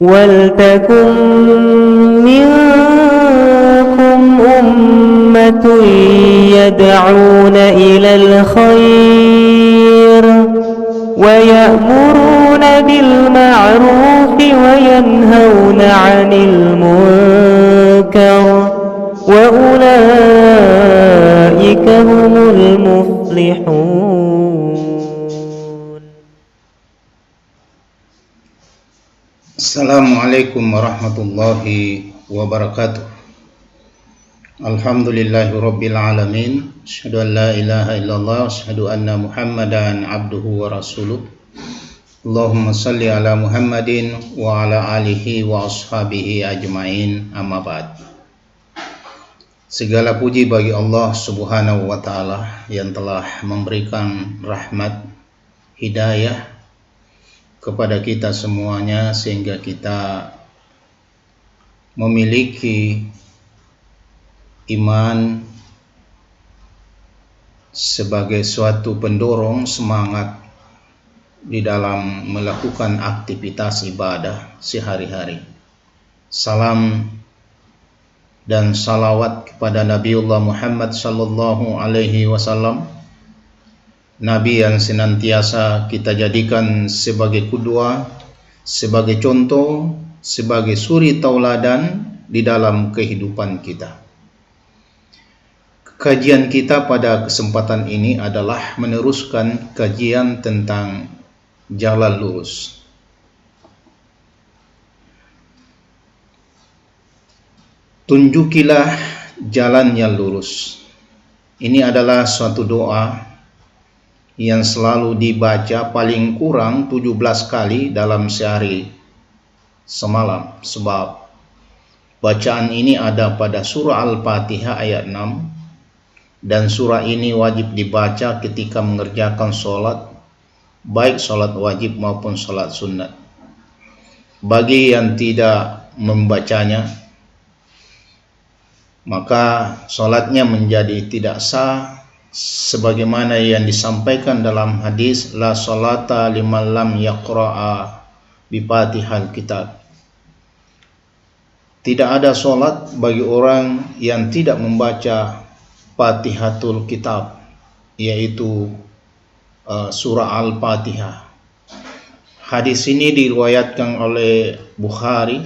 وَلْتَكُنْ مِنْكُمْ أُمَّةٌ يَدْعُونَ إِلَى الْخَيْرِ وَيَأْمُرُونَ بِالْمَعْرُوفِ وَيَنْهَوْنَ عَنِ الْمُنْكَرِ وَأُولَئِكَ هُمُ الْمُفْلِحُونَ. Assalamualaikum warahmatullahi wabarakatuh. Alhamdulillahi rabbil alamin. Asyhadu an la ilaha illallah, asyhadu anna Muhammadan abduhu wa rasuluh. Allahumma salli ala Muhammadin wa ala alihi wa ashabihi ajmain. Amma ba'd. Segala puji bagi Allah Subhanahu wa taala yang telah memberikan rahmat, hidayah kepada kita semuanya sehingga kita memiliki iman sebagai suatu pendorong semangat di dalam melakukan aktivitas ibadah sehari-hari. Salam dan salawat kepada Nabiullah Muhammad sallallahu alaihi wasallam, Nabi yang senantiasa kita jadikan sebagai qudwah, sebagai contoh, sebagai suri tauladan di dalam kehidupan kita. Kajian kita pada kesempatan ini adalah meneruskan kajian tentang jalan lurus. Tunjukilah jalan yang lurus. Ini adalah suatu doa yang selalu dibaca paling kurang 17 kali dalam sehari semalam, sebab bacaan ini ada pada surah Al-Fatihah ayat 6, dan surah ini wajib dibaca ketika mengerjakan sholat, baik sholat wajib maupun sholat sunat. Bagi yang tidak membacanya, maka sholatnya menjadi tidak sah, sebagaimana yang disampaikan dalam hadis la salata liman lam yaqra'a bi Fatihal Kitab. Tidak ada solat bagi orang yang tidak membaca Fatihatul Kitab, yaitu surah Al-Fatihah. Hadis ini diriwayatkan oleh Bukhari,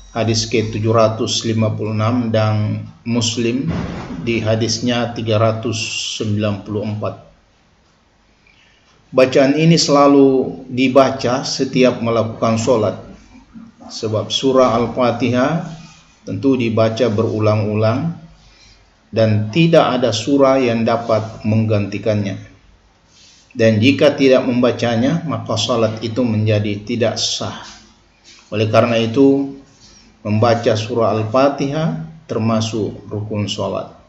hadis ke-756, dan Muslim di hadisnya 394. Bacaan ini selalu dibaca setiap melakukan sholat, sebab surah Al-Fatihah tentu dibaca berulang-ulang dan tidak ada surah yang dapat menggantikannya. Dan jika tidak membacanya, maka sholat itu menjadi tidak sah. Oleh karena itu, membaca surah Al-Fatihah termasuk rukun sholat.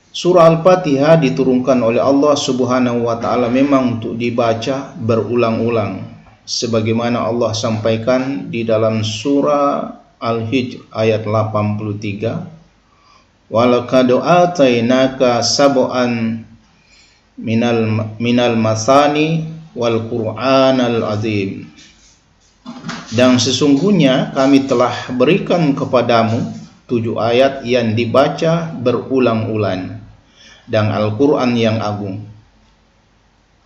Surah Al-Fatihah diturunkan oleh Allah Subhanahu wa taala memang untuk dibaca berulang-ulang, sebagaimana Allah sampaikan di dalam surah Al-Hijr ayat 83, walaqad atainaka sab'an minal masani wal qur'anal azim. Dan sesungguhnya kami telah berikan kepadamu 7 ayat yang dibaca berulang-ulang dan Al-Quran yang agung.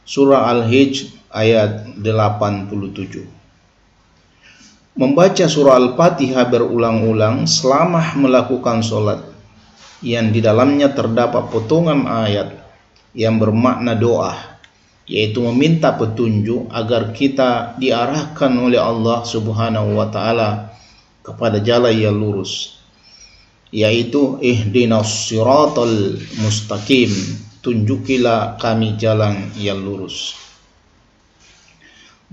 Surah Al-Hijr ayat 87. Membaca surah Al-Fatihah berulang-ulang selama melakukan sholat, yang di dalamnya terdapat potongan ayat yang bermakna doa, yaitu meminta petunjuk agar kita diarahkan oleh Allah Subhanahu wa taala kepada jalan yang lurus, yaitu ihdinas siratal mustaqim, tunjukilah kami jalan yang lurus.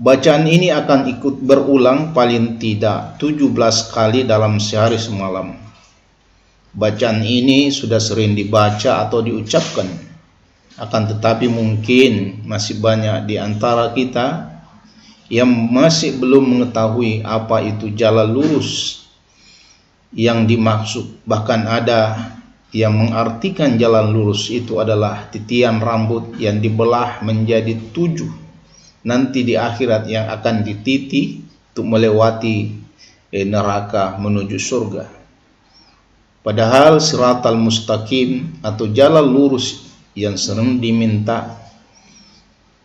Bacaan ini akan ikut berulang paling tidak 17 kali dalam sehari semalam. Bacaan ini sudah sering dibaca atau diucapkan, akan tetapi mungkin masih banyak di antara kita yang masih belum mengetahui apa itu jalan lurus yang dimaksud. Bahkan ada yang mengartikan jalan lurus itu adalah titian rambut yang dibelah menjadi 7 nanti di akhirat yang akan dititi untuk melewati neraka menuju surga. Padahal siratal mustaqim atau jalan lurus yang sering diminta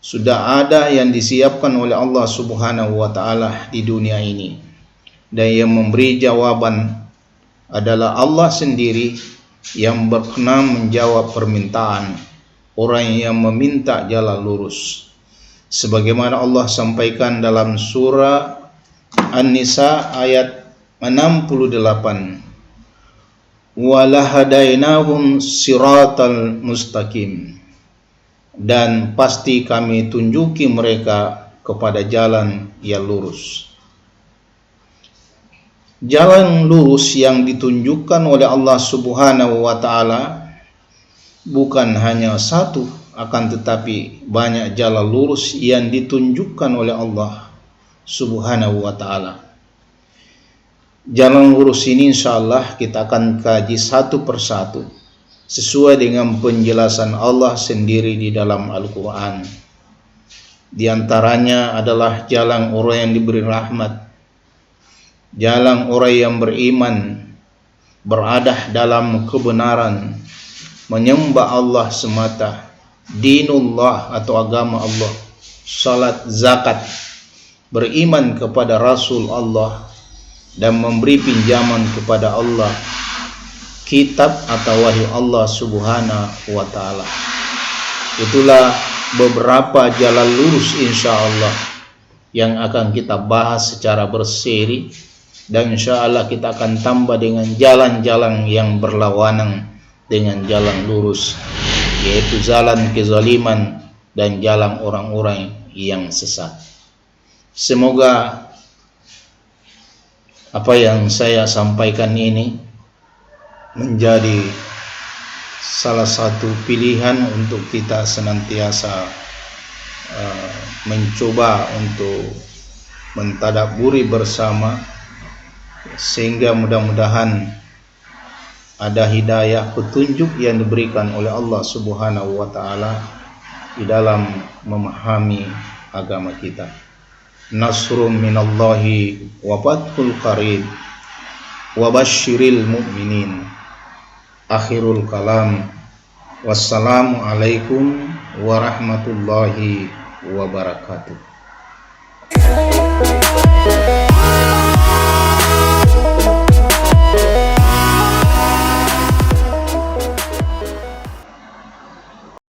sudah ada yang disiapkan oleh Allah Subhanahu wa taala di dunia ini. Dan yang memberi jawaban adalah Allah sendiri yang berkenan menjawab permintaan orang yang meminta jalan lurus. Sebagaimana Allah sampaikan dalam surah An-Nisa ayat 68. Walahadainahum siratal mustaqim, dan pasti kami tunjuki mereka kepada jalan yang lurus. Jalan lurus yang ditunjukkan oleh Allah Subhanahu wa taala bukan hanya satu, akan tetapi banyak jalan lurus yang ditunjukkan oleh Allah Subhanahu wa taala. Jalan lurus ini insyaallah kita akan kaji satu persatu sesuai dengan penjelasan Allah sendiri di dalam Al-Quran. Di antaranya adalah jalan orang yang diberi rahmat, jalan orang yang beriman, beradah dalam kebenaran, menyembah Allah semata, dinullah atau agama Allah, salat, zakat, beriman kepada Rasul Allah, dan memberi pinjaman kepada Allah, kitab atau wahyu Allah Subhanahu wa taala. Itulah beberapa jalan lurus insyaallah yang akan kita bahas secara berseri, dan insyaallah kita akan tambah dengan jalan-jalan yang berlawanan dengan jalan lurus, yaitu jalan kezaliman dan jalan orang-orang yang sesat. Semoga apa yang saya sampaikan ini menjadi salah satu pilihan untuk kita senantiasa mencoba untuk mentadabburi bersama, sehingga mudah-mudahan ada hidayah petunjuk yang diberikan oleh Allah Subhanahu wa taala di dalam memahami agama kita. Nasrun minallahi wa fathul qarib wa basyiril mu'minin. Akhirul kalam. Wassalamu alaikum warahmatullahi wabarakatuh.